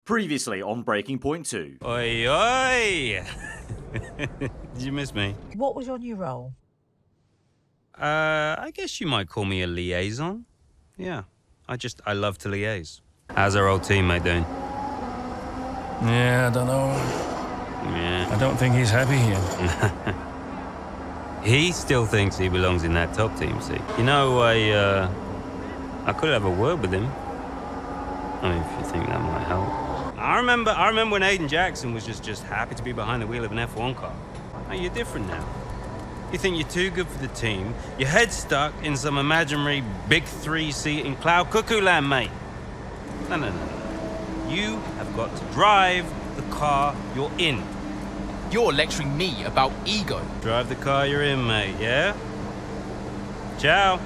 Previously on Breaking Point 2. Oi, oi! Did you miss me? What was your new role? I guess you might call me a liaison. Yeah, I love to liaise. How's our old teammate doing? Yeah, I don't know. Yeah. I don't think he's happy here. He still thinks he belongs in that top team, see? You know, I could have a word with him. I mean, if you think that might help. I remember when Aiden Jackson was just happy to be behind the wheel of an F1 car. Now, you're different now. You think you're too good for the team. Your head's stuck in some imaginary big three-seat in cloud cuckoo land, mate. No. You have got to drive the car you're in. You're lecturing me about ego. Drive the car you're in, mate, yeah? Ciao.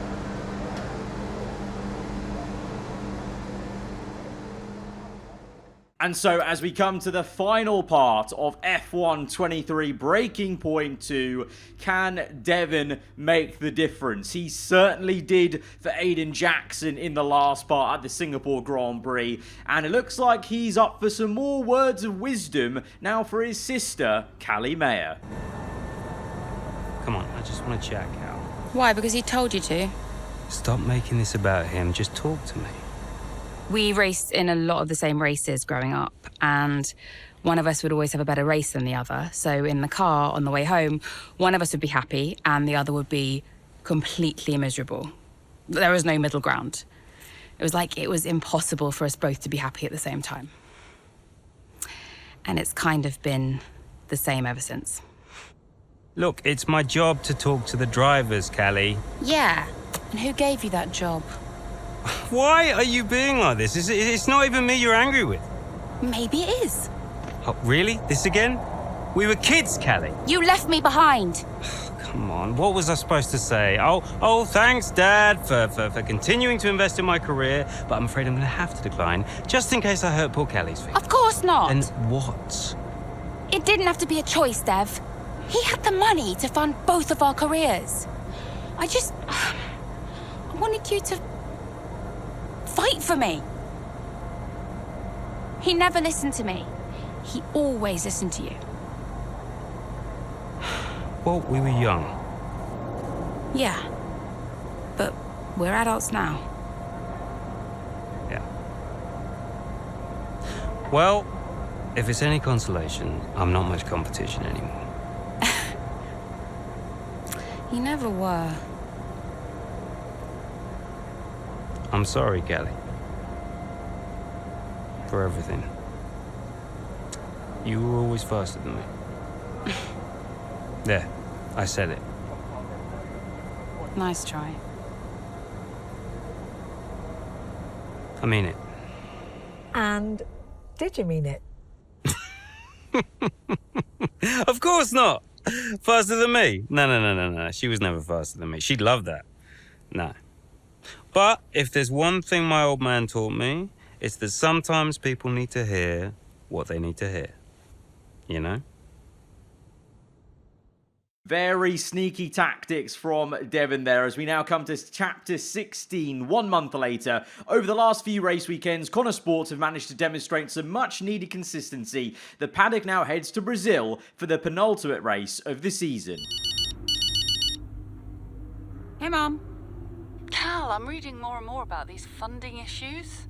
And so as we come to the final part of F1 23 Breaking Point 2, can Devon make the difference? He certainly did for Aiden Jackson in the last part at the Singapore Grand Prix. And it looks like he's up for some more words of wisdom now for his sister, Callie Mayer. Come on, I just want to chat, Cal. Why? Because he told you to? Stop making this about him. Just talk to me. We raced in a lot of the same races growing up, and one of us would always have a better race than the other. So in the car on the way home, one of us would be happy and the other would be completely miserable. There was no middle ground. It was like it was impossible for us both to be happy at the same time. And it's kind of been the same ever since. Look, it's my job to talk to the drivers, Callie. Yeah, and who gave you that job? Why are you being like this? It's not even me you're angry with. Maybe it is. Oh, really? This again? We were kids, Callie. You left me behind. Come on, what was I supposed to say? Oh, thanks, Dad, for continuing to invest in my career, but I'm afraid I'm going to have to decline, just in case I hurt poor Callie's feelings. Of course not. And what? It didn't have to be a choice, Dev. He had the money to fund both of our careers. I wanted you to fight for me. He never listened to me. He always listened to you. Well, we were young. Yeah, but we're adults now. Yeah. Well, if it's any consolation, I'm not much competition anymore. You never were. I'm sorry, Callie. For everything. You were always faster than me. There, I said it. Nice try. I mean it. And did you mean it? Of course not! Faster than me? No. She was never faster than me. She'd love that. No. But if there's one thing my old man taught me, it's that sometimes people need to hear what they need to hear. You know? Very sneaky tactics from Devon there as we now come to Chapter 16, 1 month later. Over the last few race weekends, Konnersport have managed to demonstrate some much-needed consistency. The paddock now heads to Brazil for the penultimate race of the season. Hey, Mum. Cal, I'm reading more and more about these funding issues.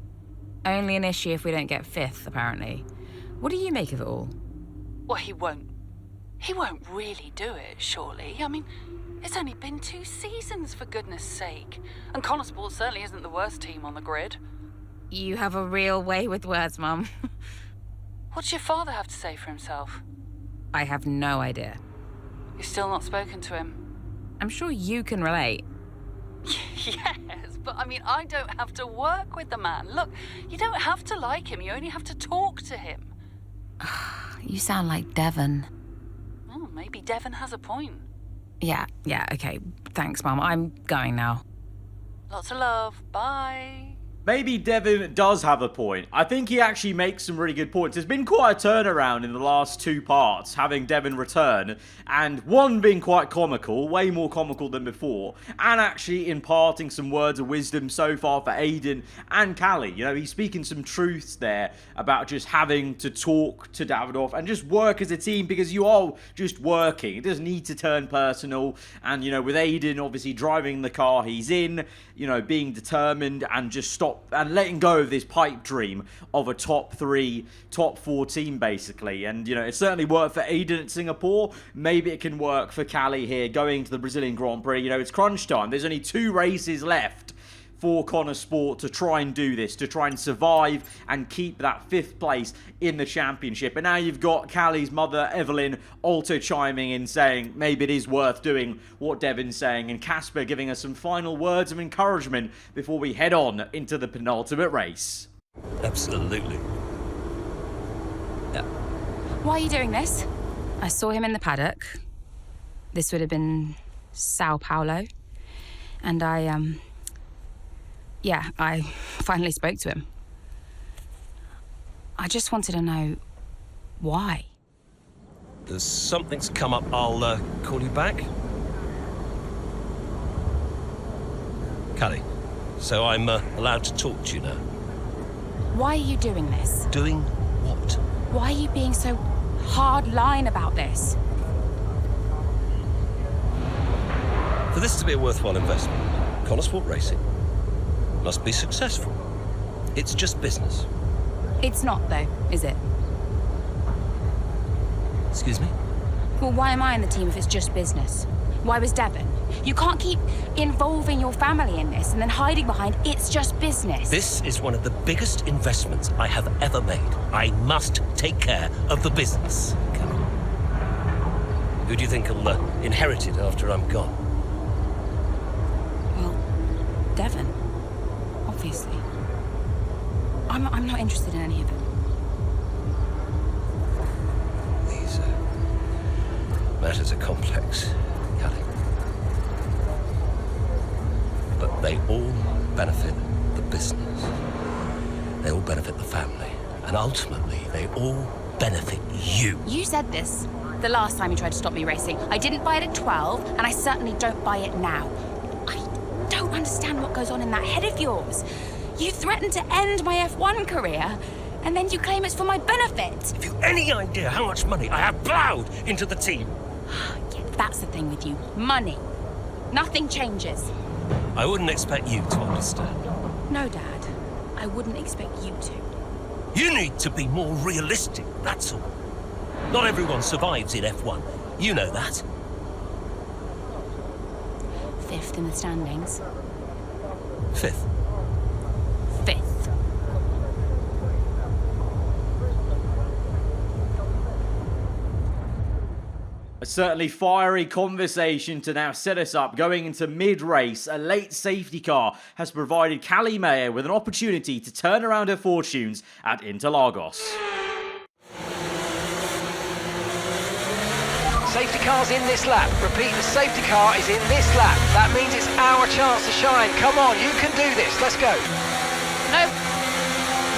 Only an issue if we don't get fifth, apparently. What do you make of it all? Well, he won't really do it, surely. I mean, it's only been 2 seasons, for goodness sake. And Konnersport certainly isn't the worst team on the grid. You have a real way with words, Mum. What's your father have to say for himself? I have no idea. You've still not spoken to him? I'm sure you can relate. Yes, but I mean, I don't have to work with the man. Look, you don't have to like him, you only have to talk to him. You sound like Devon. Oh, maybe Devon has a point. Yeah, okay. Thanks, Mum. I'm going now. Lots of love. Bye. Maybe Devin does have a point. I think he actually makes some really good points. There's been quite a turnaround in the last 2 parts, having Devin return, and one being quite comical, way more comical than before, and actually imparting some words of wisdom so far for Aiden and Callie. You know, he's speaking some truths there about just having to talk to Davidoff and just work as a team, because you are just working. It doesn't need to turn personal, and, you know, with Aiden obviously driving the car he's in, you know, being determined and just stop and letting go of this pipe dream of a top 3, top 4 team, basically. And, you know, it certainly worked for Aiden at Singapore. Maybe it can work for Callie here going to the Brazilian Grand Prix. You know, it's crunch time. There's only 2 races left for Konnersport to try and do this, to try and survive and keep that 5th place in the championship. And now you've got Callie's mother, Evelyn, also chiming in saying maybe it is worth doing what Devin's saying, and Casper giving us some final words of encouragement before we head on into the penultimate race. Absolutely. Yeah. Why are you doing this? I saw him in the paddock. This would have been Sao Paulo. And I finally spoke to him. I just wanted to know why. Something's come up. I'll call you back. Callie, so I'm allowed to talk to you now. Why are you doing this? Doing what? Why are you being so hard-line about this? For this to be a worthwhile investment, Konnersport Racing must be successful. It's just business. It's not, though, is it? Excuse me? Well, why am I in the team if it's just business? Why was Devin? You can't keep involving your family in this and then hiding behind it's just business. This is one of the biggest investments I have ever made. I must take care of the business. Who do you think will inherit it after I'm gone? Well, Devin. Obviously. I'm not interested in any of it. These matters are complex, Callie. But they all benefit the business. They all benefit the family. And ultimately, they all benefit you. You said this the last time you tried to stop me racing. I didn't buy it at 12, and I certainly don't buy it now. I don't understand what goes on in that head of yours. You threatened to end my F1 career, and then you claim it's for my benefit. Have you any idea how much money I have plowed into the team? Yeah, that's the thing with you. Money. Nothing changes. I wouldn't expect you to understand. No, Dad. I wouldn't expect you to. You need to be more realistic, that's all. Not everyone survives in F1. You know that. 5th in the standings. 5th. 5th. A certainly fiery conversation to now set us up going into mid-race. A late safety car has provided Callie Mayer with an opportunity to turn around her fortunes at Interlagos. Safety car's in this lap. Repeat, the safety car is in this lap. That means it's our chance to shine. Come on, you can do this. Let's go.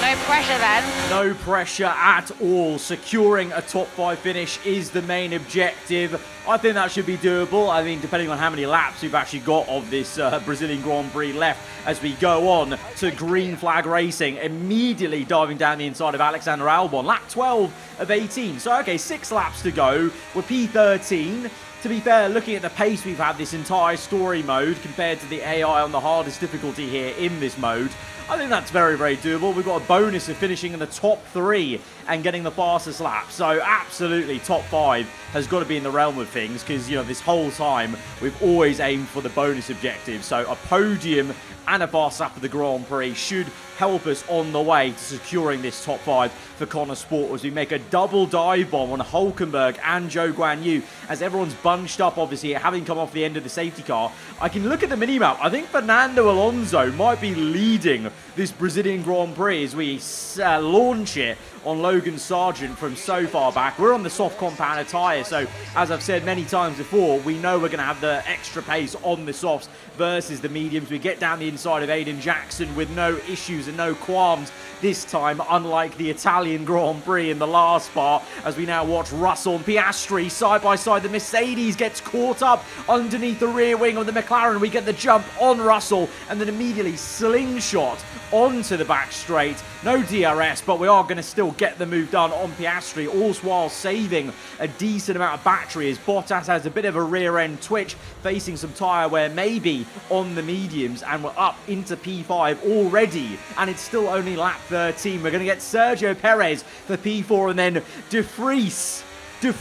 No pressure then. No pressure at all. Securing a top 5 finish is the main objective. I think that should be doable. I mean, depending on how many laps we've actually got of this Brazilian Grand Prix left as we go on to green flag racing, immediately diving down the inside of Alexander Albon. Lap 12 of 18. So, okay, 6 laps to go. We're P13. To be fair, looking at the pace we've had this entire story mode compared to the AI on the hardest difficulty here in this mode, I think that's very, very doable. We've got a bonus of finishing in the top 3 and getting the fastest lap. So absolutely, top 5 has got to be in the realm of things because, you know, this whole time we've always aimed for the bonus objective. So a podium and a fast lap of the Grand Prix should help us on the way to securing this top 5 for Konnersport as we make a double dive bomb on Hulkenberg and Zhou Guanyu as everyone's bunched up, obviously, having come off the end of the safety car. I can look at the minimap. I think Fernando Alonso might be leading this Brazilian Grand Prix as we launch it on Logan Sargent from so far back. We're on the soft compound tyre, so as I've said many times before, we know we're going to have the extra pace on the softs versus the mediums. We get down the inside of Aiden Jackson with no issues and no qualms this time, unlike the Italian Grand Prix in the last part, as we now watch Russell and Piastri side by side. The Mercedes gets caught up underneath the rear wing of the McLaren. We get the jump on Russell and then immediately slingshot onto the back straight. No DRS, but we are going to still get the move done on Piastri, all while saving a decent amount of battery as Bottas has a bit of a rear end twitch, facing some tyre wear maybe on the mediums, and we're up into P5 already, and it's still only lap 13. We're going to get Sergio Perez for P4 and then De Vries in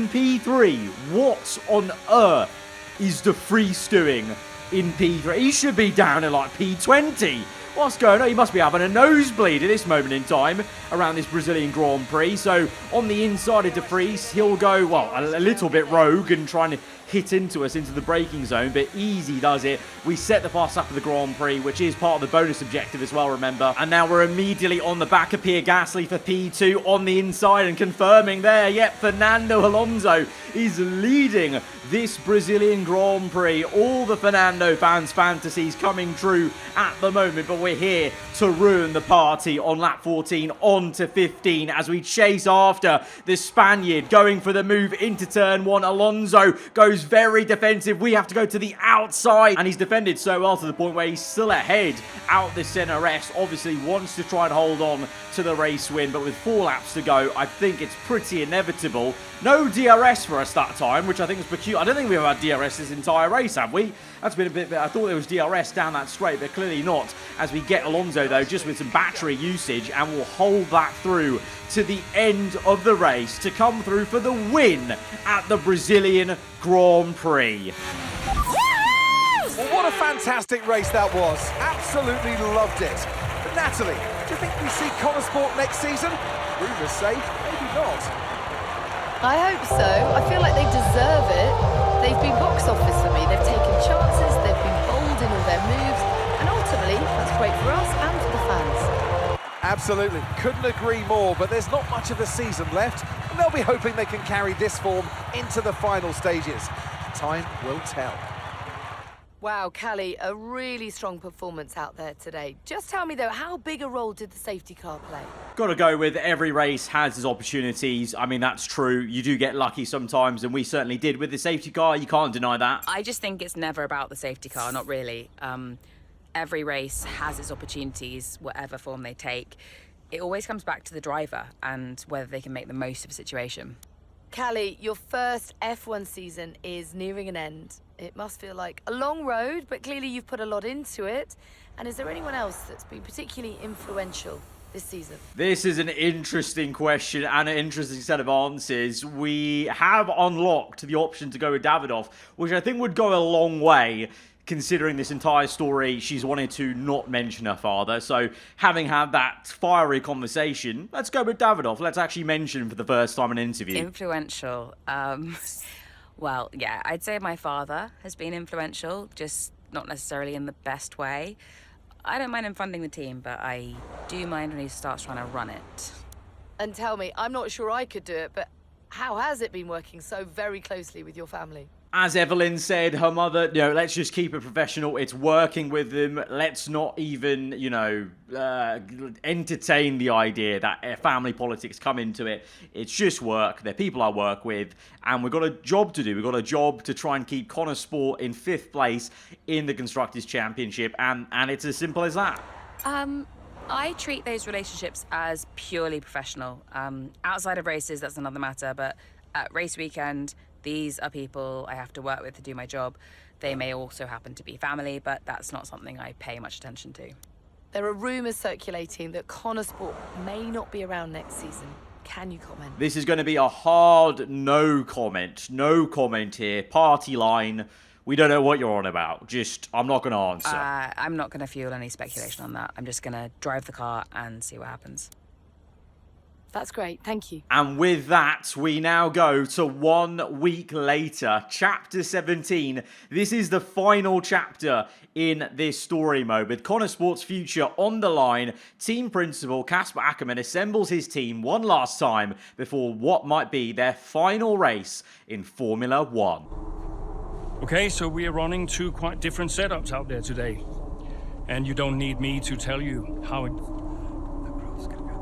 P3. What on earth is De Vries doing in P3? He should be down at like P20. What's going on? He must be having a nosebleed at this moment in time around this Brazilian Grand Prix. So on the inside of De Vries, he'll go, well, a little bit rogue and trying to hit into us into the braking zone, but easy does it. We set the fast lap of the Grand Prix, which is part of the bonus objective as well, remember. And now we're immediately on the back of Pierre Gasly for P2 on the inside, and confirming there, yep, Fernando Alonso is leading this Brazilian Grand Prix. All the Fernando fans' fantasies coming true at the moment, but we're here to ruin the party on lap 14 on to 15 as we chase after the Spaniard going for the move into turn 1. Alonso goes very defensive. We have to go to the outside, and he's defended so well to the point where he's still ahead out the center rest. Obviously wants to try and hold on to the race win, but with 4 laps to go, I think it's pretty inevitable. No DRS for us that time, which I think is peculiar. I don't think we've had DRS this entire race, have we? That's been a bit... I thought there was DRS down that straight, but clearly not, as we get Alonso, though, just with some battery usage, and we'll hold that through to the end of the race to come through for the win at the Brazilian Grand Prix. Well, what a fantastic race that was. Absolutely loved it. But Natalie, do you think we see Konnersport next season? Rumours say maybe not. I hope so. I feel like they deserve it. They've been box office for me. They've taken chances, they've been bold in all their moves, and ultimately, that's great for us and for the fans. Absolutely. Couldn't agree more, but there's not much of the season left, and they'll be hoping they can carry this form into the final stages. Time will tell. Wow, Callie, a really strong performance out there today. Just tell me, though, how big a role did the safety car play? Got to go with every race has its opportunities. I mean, that's true. You do get lucky sometimes, and we certainly did with the safety car. You can't deny that. I just think it's never about the safety car, not really. Every race has its opportunities, whatever form they take. It always comes back to the driver and whether they can make the most of a situation. Callie, your first F1 season is nearing an end. It must feel like a long road, but clearly you've put a lot into it. And is there anyone else that's been particularly influential this season? This is an interesting question and an interesting set of answers. We have unlocked the option to go with Davidoff, which I think would go a long way, considering this entire story, she's wanted to not mention her father. So having had that fiery conversation, let's go with Davidoff. Let's actually mention him for the first time in an interview. Influential. Well, yeah, I'd say my father has been influential, just not necessarily in the best way. I don't mind him funding the team, but I do mind when he starts trying to run it. And tell me, I'm not sure I could do it, but how has it been working so very closely with your family? As Evelyn said, her mother, let's just keep it professional. It's working with them. Let's not even, entertain the idea that family politics come into it. It's just work. They're people I work with, and we've got a job to do. We've got a job to try and keep Konnersport in 5th place in the Constructors' Championship, and it's as simple as that. I treat those relationships as purely professional. Outside of races, that's another matter, but at race weekend, these are people I have to work with to do my job. They may also happen to be family, but that's not something I pay much attention to. There are rumours circulating that Konnersport may not be around next season. Can you comment? This is going to be a hard no comment. No comment here. Party line. We don't know what you're on about. I'm not going to answer. I'm not going to fuel any speculation on that. I'm just going to drive the car and see what happens. That's great, thank you. And with that, we now go to 1 week later, Chapter 17. This is the final chapter in this story mode. With Konnersport's future on the line, team principal Kasper Ackermann assembles his team one last time before what might be their final race in Formula 1. Okay, so we are running two quite different setups out there today. And you don't need me to tell you how it...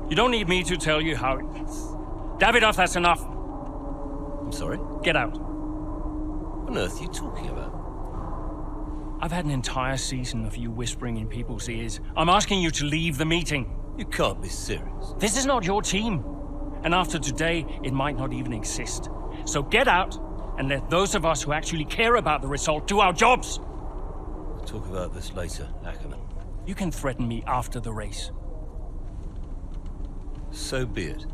You don't need me to tell you how it... Davidoff, that's enough. I'm sorry? Get out. What on earth are you talking about? I've had an entire season of you whispering in people's ears. I'm asking you to leave the meeting. You can't be serious. This is not your team. And after today, it might not even exist. So get out and let those of us who actually care about the result do our jobs. We'll talk about this later, Ackermann. You can threaten me after the race. So be it.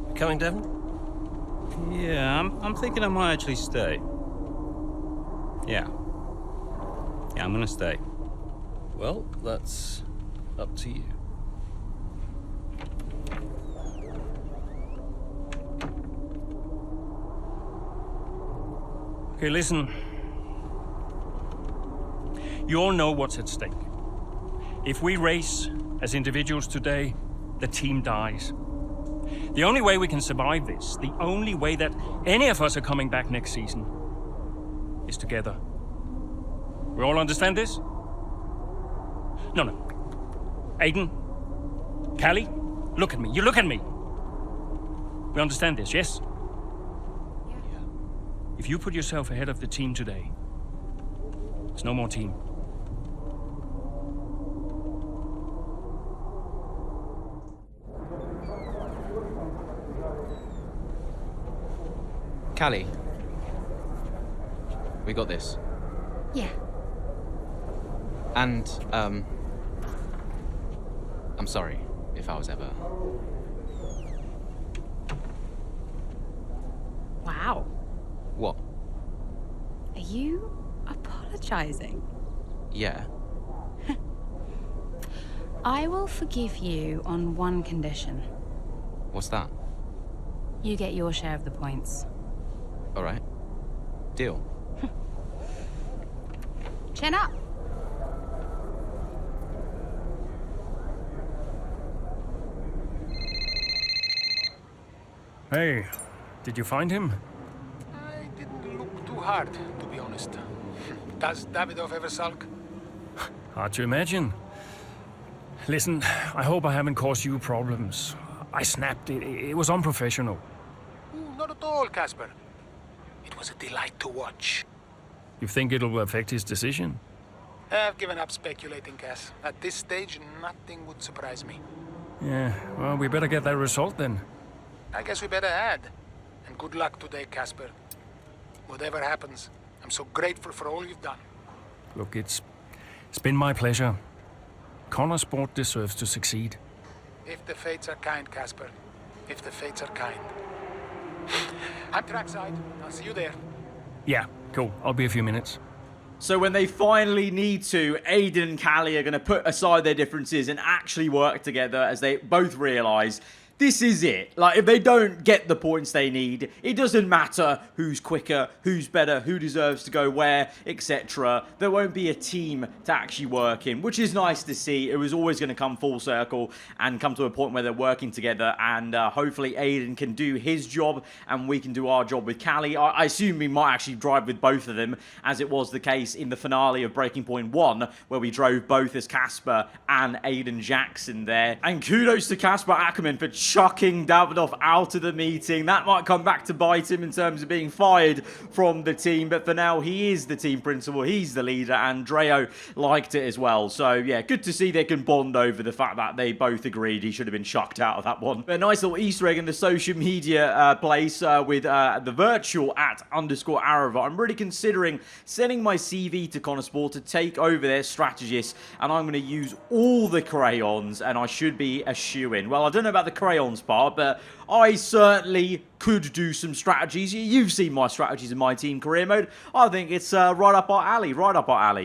You coming, Devon? Yeah, I'm thinking I might actually stay. Yeah, I'm gonna stay. Well, that's up to you. Okay, listen. You all know what's at stake. If we race as individuals today, the team dies. The only way we can survive this, the only way that any of us are coming back next season, is together. We all understand this? No. Aiden, Callie, look at me. You look at me. We understand this, yes? Yeah. If you put yourself ahead of the team today, there's no more team. Callie, we got this. Yeah. And, I'm sorry if I was ever... Wow. What? Are you apologizing? Yeah. I will forgive you on one condition. What's that? You get your share of the points. All right. Deal. Chin up. Hey, did you find him? I didn't look too hard, to be honest. Does Davidoff ever sulk? Hard to imagine. Listen, I hope I haven't caused you problems. I snapped. It was unprofessional. Ooh, not at all, Kasper. It was a delight to watch. You think it'll affect his decision? I've given up speculating, Cass. At this stage, nothing would surprise me. Yeah, well, we better get that result then. I guess we better add. And good luck today, Kasper. Whatever happens, I'm so grateful for all you've done. Look, it's been my pleasure. Konnersport deserves to succeed. If the fates are kind, Kasper. If the fates are kind. I'm trackside. I'll see you there. Yeah, cool. I'll be a few minutes. So when they finally need to, Aiden and Callie are going to put aside their differences and actually work together as they both realise this is it. Like, if they don't get the points they need, it doesn't matter who's quicker, who's better, who deserves to go where, etc. There won't be a team to actually work in, which is nice to see. It was always going to come full circle and come to a point where they're working together, and hopefully Aiden can do his job and we can do our job with Callie. I assume we might actually drive with both of them, as it was the case in the finale of Breaking Point 1, where we drove both as Kasper and Aiden Jackson there. And kudos to Kasper Ackermann for chucking Davidoff out of the meeting. That might come back to bite him in terms of being fired from the team, but for now he is the team principal, he's the leader, and Dreo liked it as well. So yeah, good to see they can bond over the fact that they both agreed he should have been chucked out of that one. A nice little Easter egg in the social media place with the virtual @_aarava. I'm really considering sending my CV to Konnersport to take over their strategist, and I'm going to use all the crayons and I should be a shoo-in. Well, I don't know about the crayons Rayon's part, but I certainly could do some strategies. You've seen my strategies in my team career mode. I think it's right up our alley,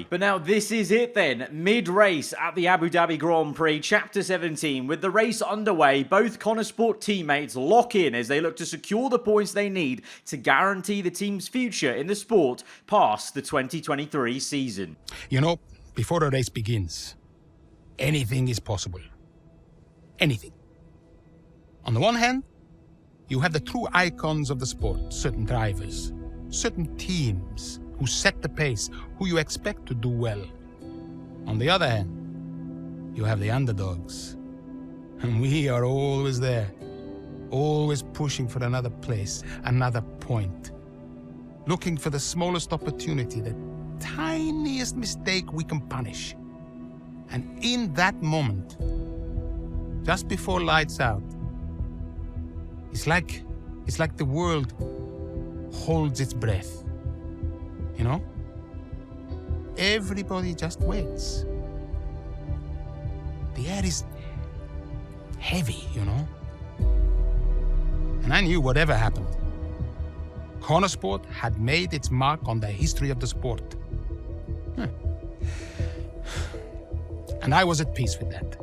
But now this is it then. Mid-race at the Abu Dhabi Grand Prix, Chapter 17. With the race underway, both Konnersport teammates lock in as they look to secure the points they need to guarantee the team's future in the sport past the 2023 season. You know, before a race begins, anything is possible. Anything. On the one hand, you have the true icons of the sport, certain drivers, certain teams who set the pace, who you expect to do well. On the other hand, you have the underdogs. And we are always there, always pushing for another place, another point. Looking for the smallest opportunity, the tiniest mistake we can punish. And in that moment, just before lights out, it's like the world holds its breath, you know? Everybody just waits. The air is heavy, you know? And I knew whatever happened, Konnersport had made its mark on the history of the sport. And I was at peace with that.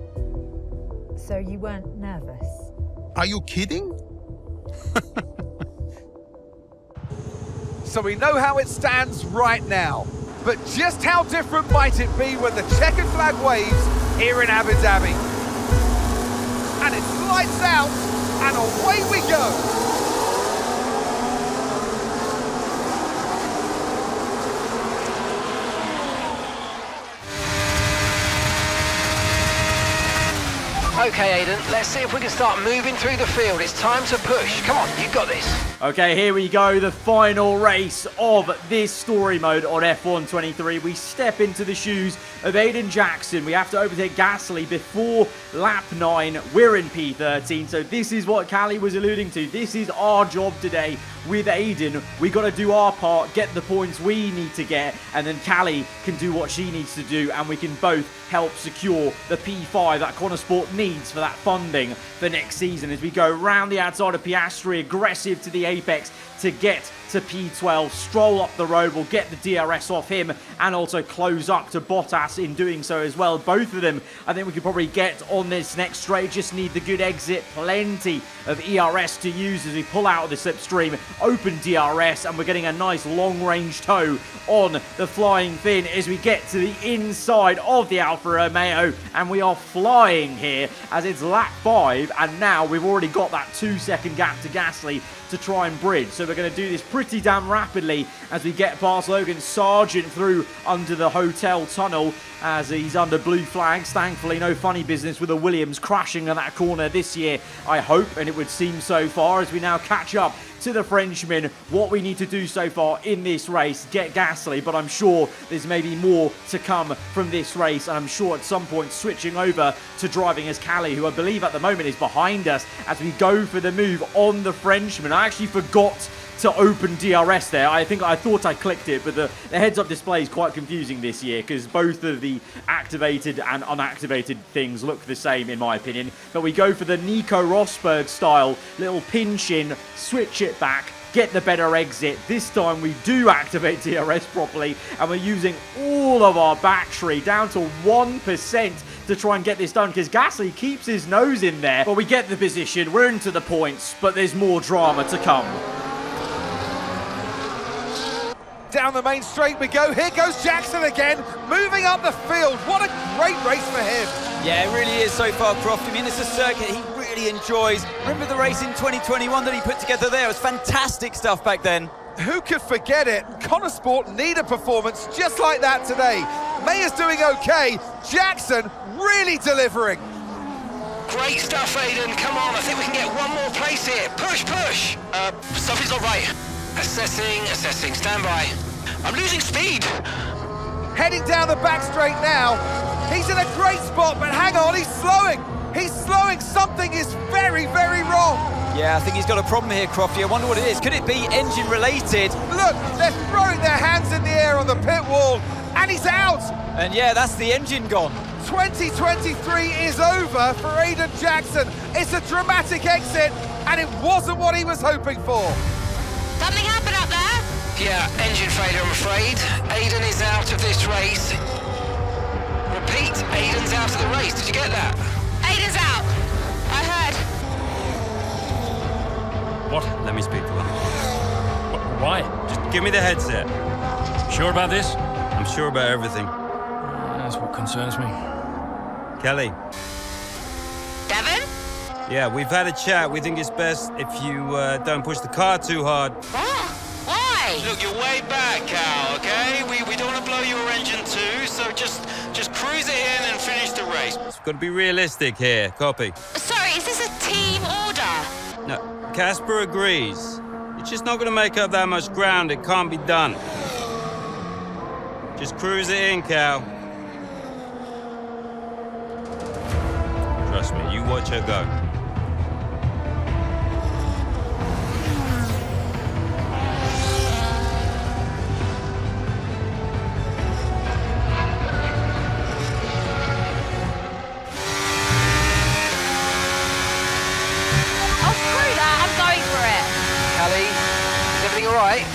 So you weren't nervous? Are you kidding? So we know how it stands right now. But just how different might it be when the checkered flag waves here in Abu Dhabi? And it's lights out, and away we go. Okay, Aiden, let's see if we can start moving through the field. It's time to push. Come on, you've got this. Okay, here we go, the final race of this story mode on F1 23. We step into the shoes of Aiden Jackson. We have to overtake Gasly before lap 9. We're in P13, so this is what Callie was alluding to. This is our job today with Aiden. We got to do our part, get the points we need to get, and then Callie can do what she needs to do, and we can both help secure the P5 that Konnersport needs for that funding for next season as we go round the outside of Piastri, aggressive to the apex to get to P12, stroll up the road, we'll get the DRS off him and also close up to Bottas in doing so as well. Both of them, I think we could probably get on this next straight, just need the good exit, plenty of ERS to use as we pull out of the slipstream, open DRS, and we're getting a nice long range tow on the flying fin as we get to the inside of the Alfa Romeo, and we are flying here as it's lap 5, and now we've already got that 2-second gap to Gasly to try and bridge. So we're going to do this pretty damn rapidly as we get past Logan Sargent through under the hotel tunnel as he's under blue flags. Thankfully, no funny business with the Williams crashing in that corner this year, I hope, and it would seem so far as we now catch up to the Frenchman. What we need to do so far in this race, get Gasly, but I'm sure there's maybe more to come from this race, and I'm sure at some point switching over to driving as Callie, who I believe at the moment is behind us as we go for the move on the Frenchman. I actually forgot to open DRS there. I thought I clicked it, but the heads-up display is quite confusing this year because both of the activated and unactivated things look the same in my opinion. But we go for the Nico Rosberg style, little pinch in, switch it back, get the better exit. This time we do activate DRS properly and we're using all of our battery down to 1% to try and get this done because Gasly keeps his nose in there. But we get the position, we're into the points, but there's more drama to come. Down the main straight we go. Here goes Jackson again, moving up the field. What a great race for him. Yeah, it really is so far, Croft. I mean, it's a circuit he really enjoys. Remember the race in 2021 that he put together there? It was fantastic stuff back then. Who could forget it? Konnersport need a performance just like that today. Mayer's doing okay. Jackson really delivering. Great stuff, Aiden. Come on, I think we can get one more place here. Push, push. Something's not right. Assessing, stand by. I'm losing speed. Heading down the back straight now. He's in a great spot, but hang on, he's slowing. He's slowing. Something is very, very wrong. Yeah, I think he's got a problem here, Crofty. I wonder what it is. Could it be engine related? Look, they're throwing their hands in the air on the pit wall, and he's out. And yeah, that's the engine gone. 2023 is over for Aiden Jackson. It's a dramatic exit, and it wasn't what he was hoping for. Something happened up there? Yeah, engine failure, I'm afraid. Aiden is out of this race. Repeat, Aiden's out of the race. Did you get that? Aiden's out. I heard. What? Let me speak to him. Why? Just give me the headset. Sure about this? I'm sure about everything. That's what concerns me. Kelly. Devon? Yeah, we've had a chat. We think it's best if you don't push the car too hard. What? Why? Look, you're way back, Cal, okay? We don't want to blow your engine too, so just cruise it in and finish the race. It's got to be realistic here. Copy. Sorry, is this a team order? No, Casper agrees. It's just not going to make up that much ground. It can't be done. Just cruise it in, Cal. Trust me, you watch her go. Oh, screw that. I'm going for it. Callie, is everything all right?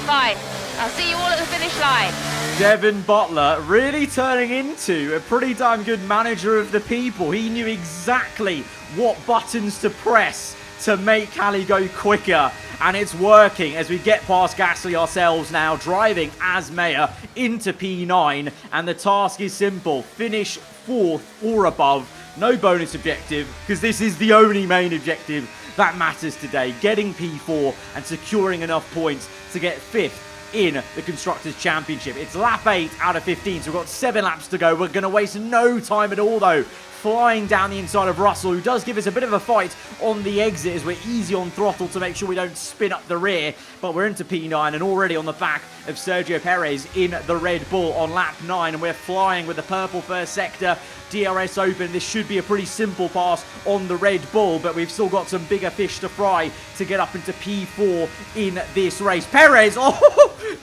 Fine. I'll see you all at the finish line. Devon Butler really turning into a pretty damn good manager of the people. He knew exactly what buttons to press to make Callie go quicker. And it's working as we get past Gasly ourselves now, driving as mayor into P9. And the task is simple. Finish 4th or above. No bonus objective, because this is the only main objective that matters today. Getting P4 and securing enough points to get 5th in the Constructors' Championship. It's lap 8 out of 15, so we've got 7 laps to go. We're going to waste no time at all, though. Flying down the inside of Russell, who does give us a bit of a fight on the exit as we're easy on throttle to make sure we don't spin up the rear. But we're into P9 and already on the back of Sergio Perez in the Red Bull on lap 9. And we're flying with the purple first sector. DRS open. This should be a pretty simple pass on the Red Bull, but we've still got some bigger fish to fry to get up into P4 in this race. Perez,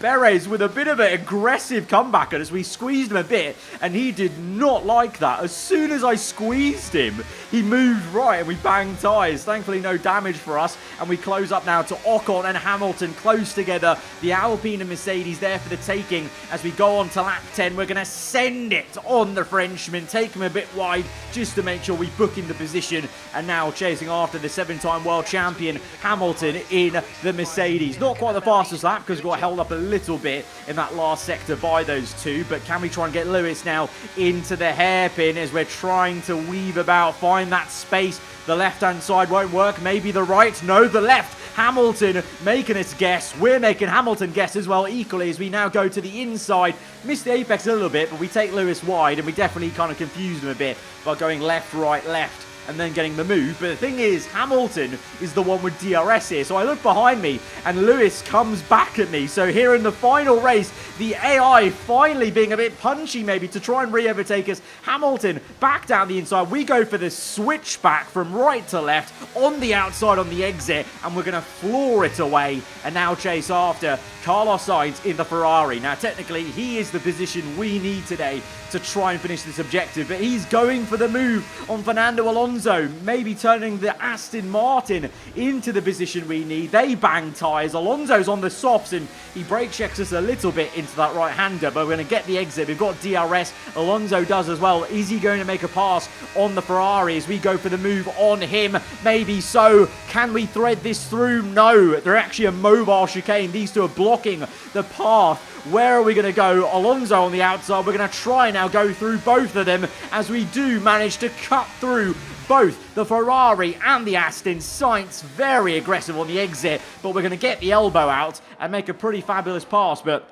Perez with a bit of an aggressive comeback as we squeezed him a bit, and he did not like that. As soon as I squeezed him, he moved right and we banged tyres. Thankfully, no damage for us, and we close up now to Ocon and Hamilton close together. The Alpine and Mercedes there for the taking as we go on to lap 10. We're going to send it on the Frenchman, take him a bit wide just to make sure we book in the position, and now chasing after the 7-time world champion Hamilton in the Mercedes. Not quite the fastest lap because we got held up a little bit in that last sector by those two, but can we try and get Lewis now into the hairpin as we're trying to weave about, find that space. The left-hand side won't work, maybe the right, no, the left. Hamilton making us guess. We're making Hamilton guess as well equally as we now go to the inside. Missed the apex a little bit, but we take Lewis wide and we definitely kind of confused him a bit by going left, right, left, and then getting the move. But the thing is, Hamilton is the one with DRS here. So I look behind me and Lewis comes back at me. So here in the final race, the AI finally being a bit punchy maybe to try and re-overtake us. Hamilton back down the inside. We go for the switchback from right to left on the outside on the exit, and we're going to floor it away and now chase after Carlos Sainz in the Ferrari. Now technically he is the position we need today to try and finish this objective, but he's going for the move on Fernando Alonso, maybe turning the Aston Martin into the position we need. They bang tyres. Alonso's on the softs and he brake checks us a little bit into that right-hander, but we're going to get the exit. We've got DRS. Alonso does as well. Is he going to make a pass on the Ferrari as we go for the move on him? Maybe so. Can we thread this through? No. They're actually a mobile chicane. These two are blocking the path. Where are we going to go? Alonso on the outside. We're going to try now go through both of them as we do manage to cut through both the Ferrari and the Aston. Sainz very aggressive on the exit, but we're going to get the elbow out and make a pretty fabulous pass. But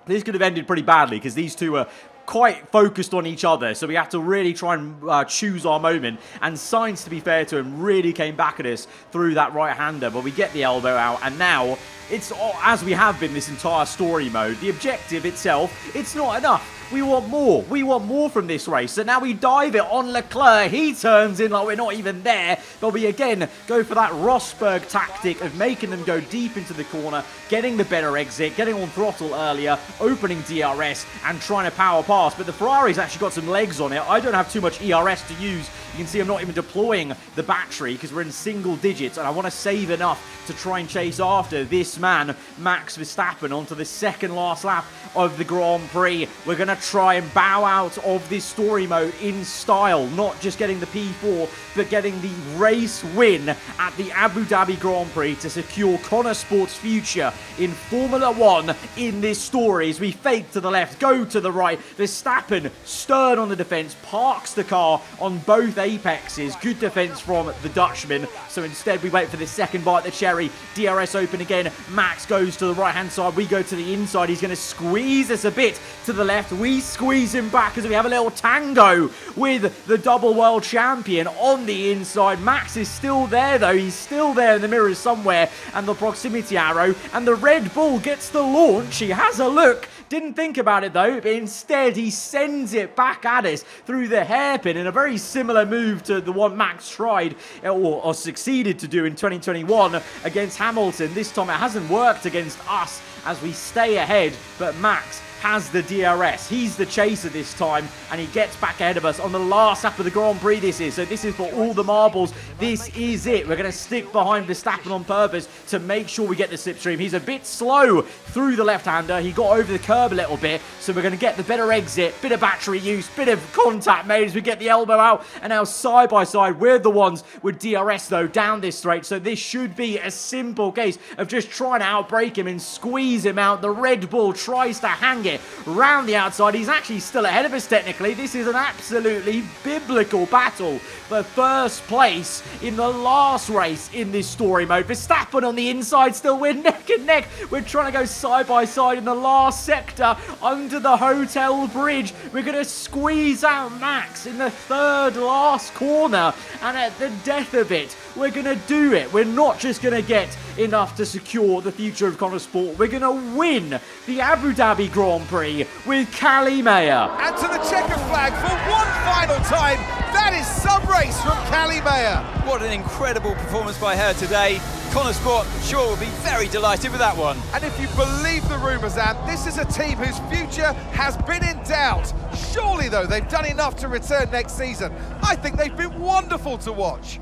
this could have ended pretty badly because these two are quite focused on each other, so we had to really try and choose our moment. And Sainz, to be fair to him, really came back at us through that right-hander, but we get the elbow out, and now it's as we have been this entire story mode. The objective itself, it's not enough. We want more. We want more from this race. So now we dive it on Leclerc. He turns in like we're not even there. But we again go for that Rosberg tactic of making them go deep into the corner, getting the better exit, getting on throttle earlier, opening DRS and trying to power pass. But the Ferrari's actually got some legs on it. I don't have too much ERS to use. You can see I'm not even deploying the battery because we're in single digits and I want to save enough to try and chase after this man, Max Verstappen, onto the second last lap of the Grand Prix. We're going to try and bow out of this story mode in style, not just getting the P4, but getting the race win at the Abu Dhabi Grand Prix to secure Konnersport's future in Formula 1 in this story. As we fake to the left, go to the right, Verstappen, stern on the defence, parks the car on both apexes. Good defence from the Dutchman. So instead we wait for the second bite, the cherry. DRS open again. Max goes to the right-hand side. We go to the inside. He's going to squeeze us a bit to the left. We squeeze him back as we have a little tango with the double world champion on the inside. Max is still there, though. He's still there in the mirrors somewhere. And the proximity arrow. And the Red Bull gets the launch. He has a look. Didn't think about it though, but instead he sends it back at us through the hairpin in a very similar move to the one Max tried or succeeded to do in 2021 against Hamilton. This time it hasn't worked against us as we stay ahead, but Max has the DRS. He's the chaser this time, and he gets back ahead of us on the last lap of the Grand Prix this is. So this is for all the marbles. This is it. We're going to stick behind Verstappen on purpose to make sure we get the slipstream. He's a bit slow through the left-hander. He got over the curb a little bit, so we're going to get the better exit, bit of battery use, bit of contact made as we get the elbow out, and now side by side, we're the ones with DRS though down this straight. So this should be a simple case of just trying to outbrake him and squeeze him out. The Red Bull tries to hang it round the outside. He's actually still ahead of us technically. This is an absolutely biblical battle for first place in the last race in this story mode. Verstappen on the inside still. We're neck and neck. We're trying to go side by side in the last sector under the hotel bridge. We're going to squeeze out Max in the third last corner, and at the death of it, we're going to do it. We're not just going to get enough to secure the future of Konnersport. We're going to win the Abu Dhabi Grand Prix with Callie Mayer. And to the checker flag for one final time. That is some race from Callie Mayer. What an incredible performance by her today. Konnersport sure will be very delighted with that one. And if you believe the rumours, Anne, this is a team whose future has been in doubt. Surely, though, they've done enough to return next season. I think they've been wonderful to watch.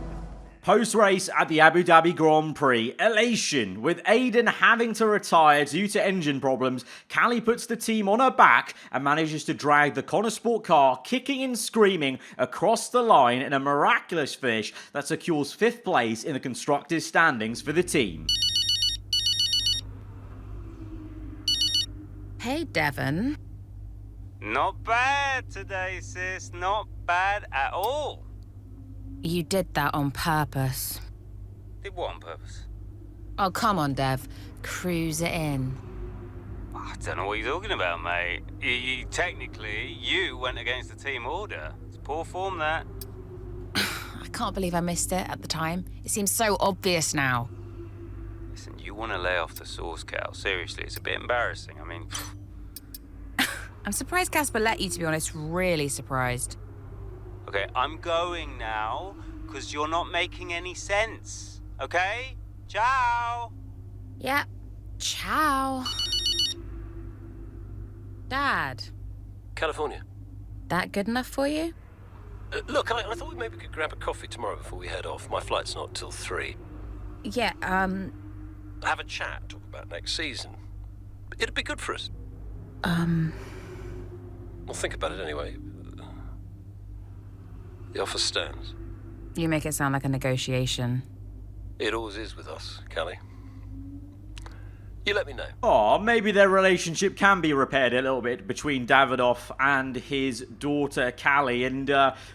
Post-race at the Abu Dhabi Grand Prix, elation. With Aiden having to retire due to engine problems, Callie puts the team on her back and manages to drag the Konnersport car kicking and screaming across the line in a miraculous finish that secures 5th place in the constructors' standings for the team. Hey, Devon. Not bad today, sis. Not bad at all. You did that on purpose. Did what on purpose? Oh, come on, Dev. Cruise it in. I don't know what you're talking about, mate. Technically, you went against the team order. It's poor form, that. I can't believe I missed it at the time. It seems so obvious now. Listen, you want to lay off the sauce, Cal. Seriously, it's a bit embarrassing. I mean... I'm surprised Casper let you, to be honest. Really surprised. Okay, I'm going now, because you're not making any sense. Okay? Ciao! Yeah. Ciao. Dad. California. That good enough for you? Look, I thought we maybe could grab a coffee tomorrow before we head off. My flight's not till 3. Yeah, Have a chat, talk about next season. It'd be good for us. Well, think about it anyway. The offer stands. You make it sound like a negotiation. It always is with us, Callie. You let me know. Oh, maybe their relationship can be repaired a little bit between Davidoff and his daughter, Callie. And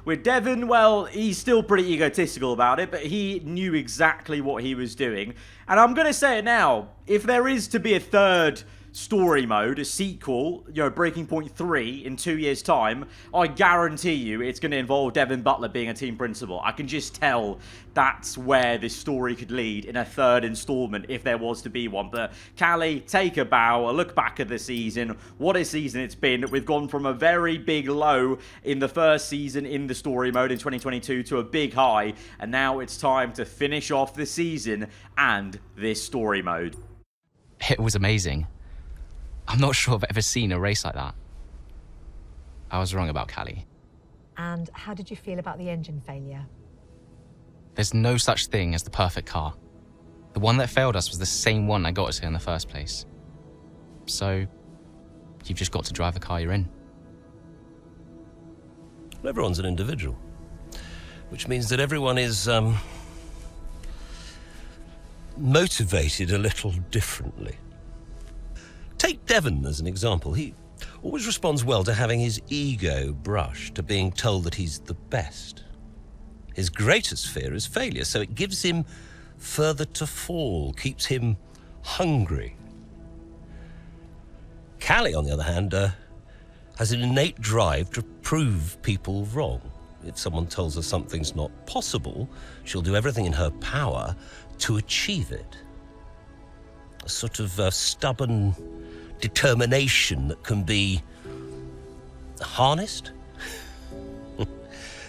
with Devon, well, he's still pretty egotistical about it, but he knew exactly what he was doing. And I'm going to say it now. If there is to be a third story mode, a sequel, Breaking Point 3 in 2 years' time, I guarantee you it's going to involve Devin Butler being a team principal. I can just tell that's where this story could lead in a third installment if there was to be one. But Callie, take a bow, a look back at the season. What a season it's been. We've gone from a very big low in the first season in the story mode in 2022 to a big high, and now it's time to finish off the season and this story mode. It was amazing. I'm not sure I've ever seen a race like that. I was wrong about Callie. And how did you feel about the engine failure? There's no such thing as the perfect car. The one that failed us was the same one that got us here in the first place. So, you've just got to drive the car you're in. Well, everyone's an individual, which means that everyone is motivated a little differently. Take Devon as an example. He always responds well to having his ego brushed, to being told that he's the best. His greatest fear is failure, so it gives him further to fall, keeps him hungry. Callie, on the other hand, has an innate drive to prove people wrong. If someone tells her something's not possible, she'll do everything in her power to achieve it. A sort of stubborn determination that can be harnessed.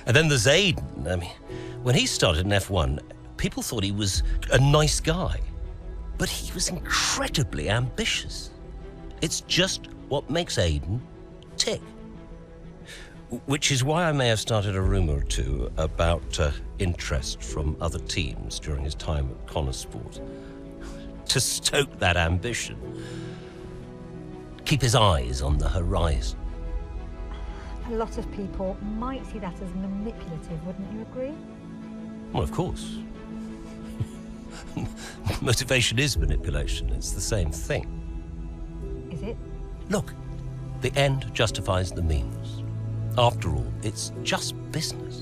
And then there's Aiden. I mean, when he started in F1, people thought he was a nice guy, but he was incredibly ambitious. It's just what makes Aiden tick. Which is why I may have started a rumour or two about interest from other teams during his time at Konnersport. To stoke that ambition. Keep his eyes on the horizon. A lot of people might see that as manipulative, wouldn't you agree? Well, of course. Motivation is manipulation. It's the same thing. Is it? Look, the end justifies the means. After all, it's just business.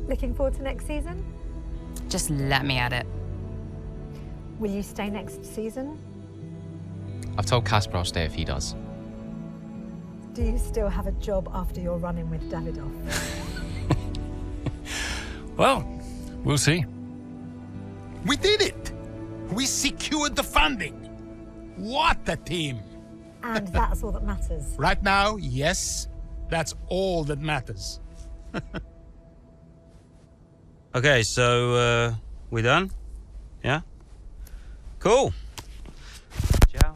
Looking forward to next season? Just let me at it. Will you stay next season? I've told Casper I'll stay if he does. Do you still have a job after your run-in with Davidoff? Well, we'll see. We did it! We secured the funding! What a team! And that's all that matters. Right now, yes, that's all that matters. Okay, so we done? Yeah? Cool. Ciao.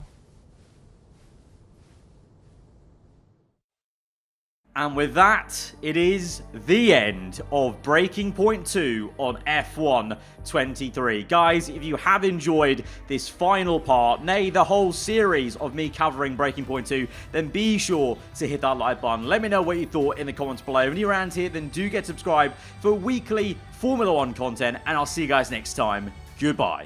And with that, it is the end of Breaking Point 2 on F1 23. Guys, if you have enjoyed this final part, nay, the whole series of me covering Breaking Point 2, then be sure to hit that like button. Let me know what you thought in the comments below. When you're around here, then do get subscribed for weekly Formula 1 content, and I'll see you guys next time. Goodbye.